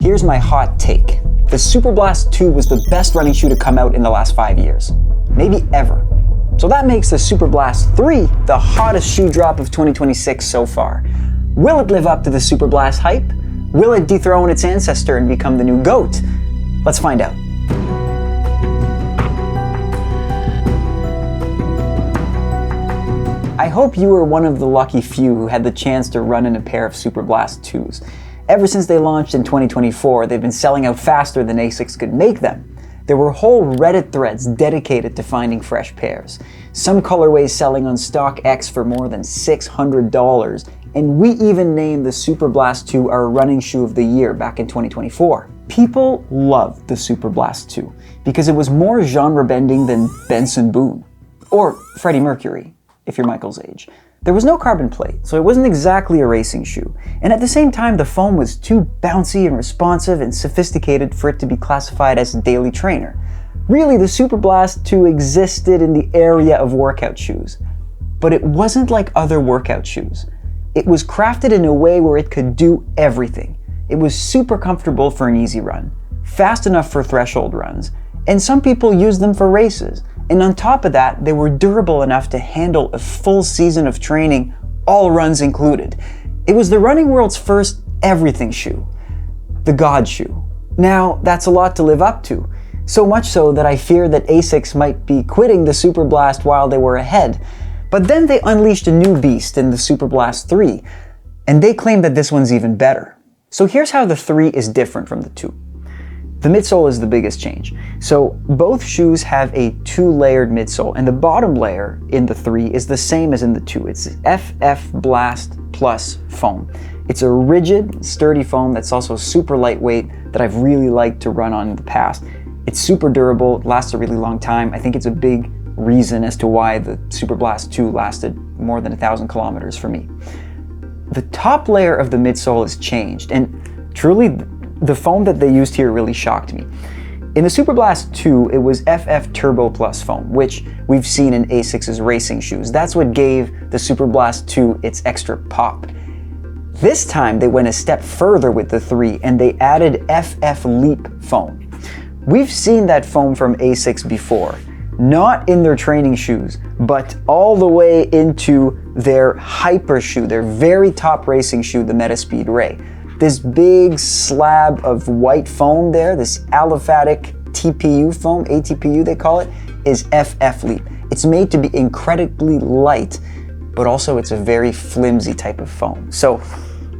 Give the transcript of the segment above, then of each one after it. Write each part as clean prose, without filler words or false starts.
Here's my hot take. The Superblast 2 was the best running shoe to come out in the last 5 years. Maybe ever. So that makes the Superblast 3 the hottest shoe drop of 2026 so far. Will it live up to the Superblast hype? Will it dethrone its ancestor and become the new GOAT? Let's find out. I hope you were one of the lucky few who had the chance to run in a pair of Superblast 2s. Ever since they launched in 2024, they've been selling out faster than ASICS could make them. There were whole Reddit threads dedicated to finding fresh pairs. Some colorways selling on StockX for more than $600, and we even named the Superblast 2 our running shoe of the year back in 2024. People loved the Superblast 2 because it was more genre-bending than Benson Boone. Or Freddie Mercury, if you're Michael's age. There was no carbon plate, so it wasn't exactly a racing shoe. And at the same time, the foam was too bouncy and responsive and sophisticated for it to be classified as a daily trainer. Really, the Superblast 2 existed in the area of workout shoes. But it wasn't like other workout shoes. It was crafted in a way where it could do everything. It was super comfortable for an easy run, fast enough for threshold runs, and some people used them for races. And on top of that, they were durable enough to handle a full season of training, all runs included. It was the running world's first everything shoe. The God shoe. Now, that's a lot to live up to. So much so that I fear that ASICS might be quitting the Superblast while they were ahead. But then they unleashed a new beast in the Superblast 3, and they claim that this one's even better. So here's how the 3 is different from the 2. The midsole is the biggest change. So both shoes have a 2-layered midsole, and the bottom layer in the 3 is the same as in the 2. It's FF Blast Plus foam. It's a rigid, sturdy foam that's also super lightweight that I've really liked to run on in the past. It's super durable, it lasts a really long time. I think it's a big reason as to why the Superblast 2 lasted more than 1,000 kilometers for me. The top layer of the midsole is changed, and truly, the foam that they used here really shocked me. In the Superblast 2, it was FF Turbo Plus foam, which we've seen in ASICS' racing shoes. That's what gave the Superblast 2 its extra pop. This time, they went a step further with the 3, and they added FF Leap foam. We've seen that foam from ASICS before, not in their training shoes, but all the way into their hyper shoe, their very top racing shoe, the Metaspeed Ray. This big slab of white foam there, this aliphatic TPU foam, ATPU they call it, is FF Leap. It's made to be incredibly light, but also it's a very flimsy type of foam. So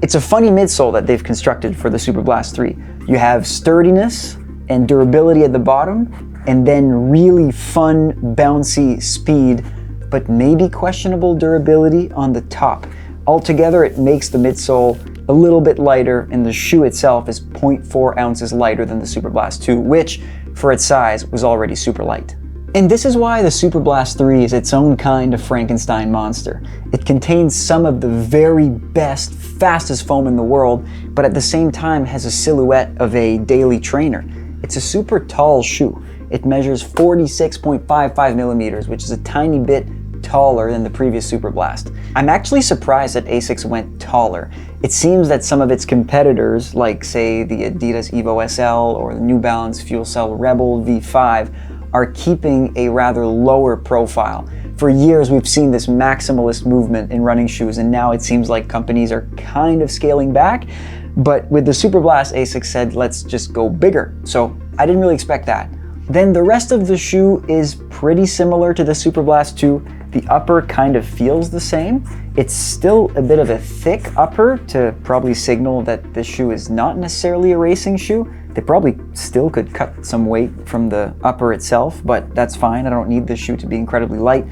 it's a funny midsole that they've constructed for the Superblast 3. You have sturdiness and durability at the bottom, and then really fun, bouncy speed, but maybe questionable durability on the top. Altogether, it makes the midsole a little bit lighter, and the shoe itself is 0.4 ounces lighter than the Superblast 2, which, for its size, was already super light. And this is why the Superblast 3 is its own kind of Frankenstein monster. It contains some of the very best, fastest foam in the world, but at the same time has a silhouette of a daily trainer. It's a super tall shoe. It measures 46.55 millimeters, which is a tiny bit taller than the previous Superblast. I'm actually surprised that ASICS went taller. It seems that some of its competitors, like say the Adidas Evo SL or the New Balance FuelCell Rebel V5, are keeping a rather lower profile. For years we've seen this maximalist movement in running shoes, and now it seems like companies are kind of scaling back. But with the Superblast, ASICS said, let's just go bigger. So I didn't really expect that. Then the rest of the shoe is pretty similar to the Superblast 2. The upper kind of feels the same. It's still a bit of a thick upper to probably signal that this shoe is not necessarily a racing shoe. They probably still could cut some weight from the upper itself, but that's fine. I don't need this shoe to be incredibly light.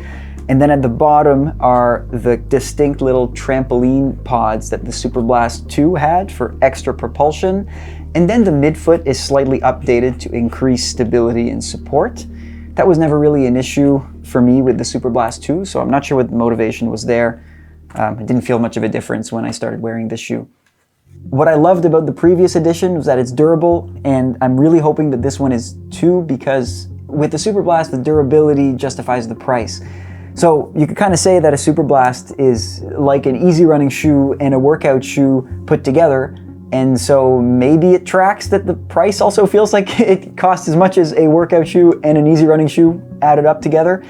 And then at the bottom are the distinct little trampoline pods that the Superblast 2 had for extra propulsion. And then the midfoot is slightly updated to increase stability and support. That was never really an issue for me with the Superblast 2, so I'm not sure what the motivation was there. I didn't feel much of a difference when I started wearing this shoe. What I loved about the previous edition was that it's durable, and I'm really hoping that this one is too, because with the Superblast, the durability justifies the price. So you could kind of say that a Superblast is like an easy running shoe and a workout shoe put together, And so maybe it tracks that the price also feels like it costs as much as a workout shoe and an easy running shoe added up together.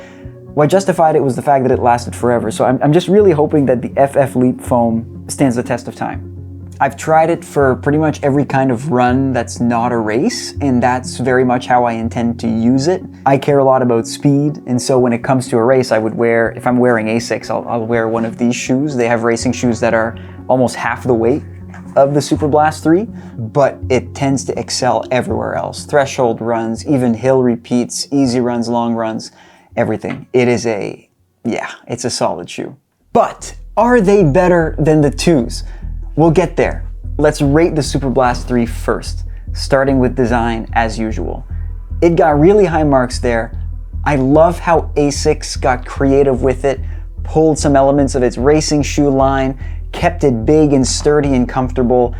What justified it was the fact that it lasted forever. So I'm just really hoping that the FF Leap foam stands the test of time. I've tried it for pretty much every kind of run that's not a race, and that's very much how I intend to use it. I care a lot about speed, and so when it comes to a race, I would wear, if I'm wearing ASICS, I'll wear one of these shoes. They have racing shoes that are almost half the weight of the Superblast 3, but it tends to excel everywhere else. Threshold runs, even hill repeats, easy runs, long runs, everything. It is it's a solid shoe. But are they better than the 2s? We'll get there. Let's rate the Superblast 3 first, starting with design as usual. It got really high marks there. I love how ASICS got creative with it, pulled some elements of its racing shoe line, kept it big and sturdy and comfortable.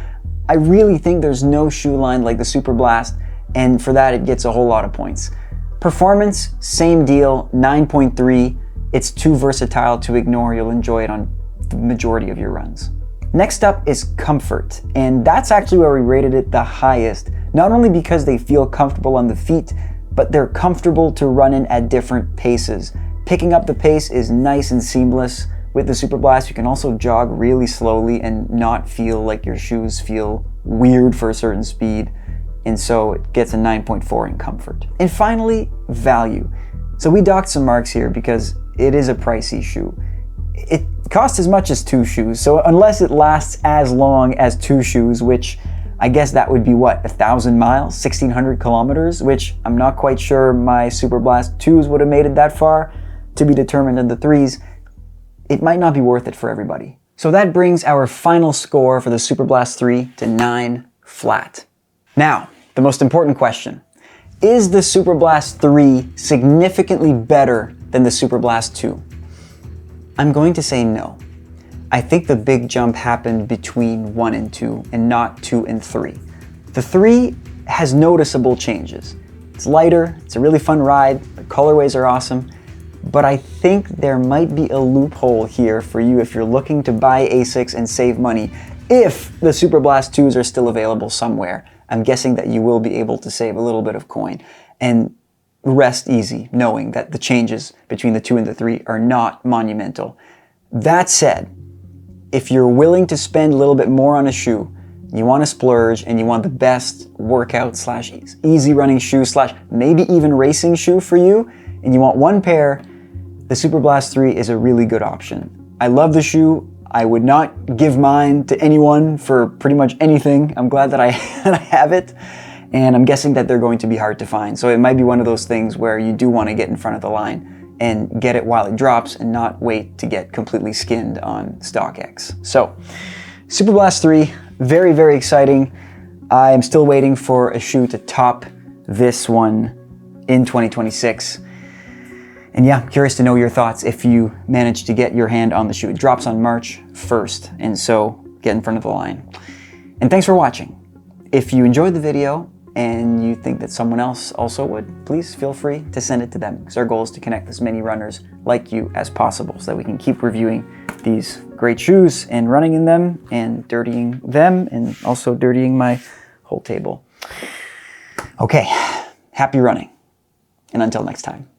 I really think there's no shoe line like the Superblast, and for that it gets a whole lot of points. Performance, same deal, 9.3. It's too versatile to ignore. You'll enjoy it on the majority of your runs. Next up is comfort, and that's actually where we rated it the highest, not only because they feel comfortable on the feet, but they're comfortable to run in at different paces. Picking up the pace is nice and seamless. With the Superblast, you can also jog really slowly and not feel like your shoes feel weird for a certain speed, and so it gets a 9.4 in comfort. And finally, value. So we docked some marks here because it is a pricey shoe. It costs as much as 2 shoes, so unless it lasts as long as 2 shoes, which I guess that would be what, 1,000 miles, 1,600 kilometers, which I'm not quite sure my Superblast 2s would have made it that far, to be determined in the 3s, it might not be worth it for everybody. So that brings our final score for the Superblast 3 to 9 flat. Now, the most important question. Is the Superblast 3 significantly better than the Superblast 2? I'm going to say no. I think the big jump happened between 1 and 2 and not 2 and 3. The 3 has noticeable changes. It's lighter, it's a really fun ride, the colorways are awesome, but I think there might be a loophole here for you if you're looking to buy ASICS and save money. If the Superblast 2s are still available somewhere, I'm guessing that you will be able to save a little bit of coin and rest easy knowing that the changes between the 2 and the 3 are not monumental. That said, if you're willing to spend a little bit more on a shoe, you want to splurge and you want the best workout slash easy running shoe slash maybe even racing shoe for you, and you want one pair, the Superblast 3 is a really good option. I love the shoe. I would not give mine to anyone for pretty much anything. I'm glad that I have it. And I'm guessing that they're going to be hard to find. So it might be one of those things where you do want to get in front of the line and get it while it drops and not wait to get completely skinned on StockX. So Superblast 3, very, very exciting. I'm still waiting for a shoe to top this one in 2026. And yeah, curious to know your thoughts if you manage to get your hand on the shoe. It drops on March 1st, and so get in front of the line. And thanks for watching. If you enjoyed the video, and you think that someone else also would, please feel free to send it to them, because our goal is to connect as many runners like you as possible so that we can keep reviewing these great shoes and running in them and dirtying them and also dirtying my whole table. Okay, happy running, and until next time.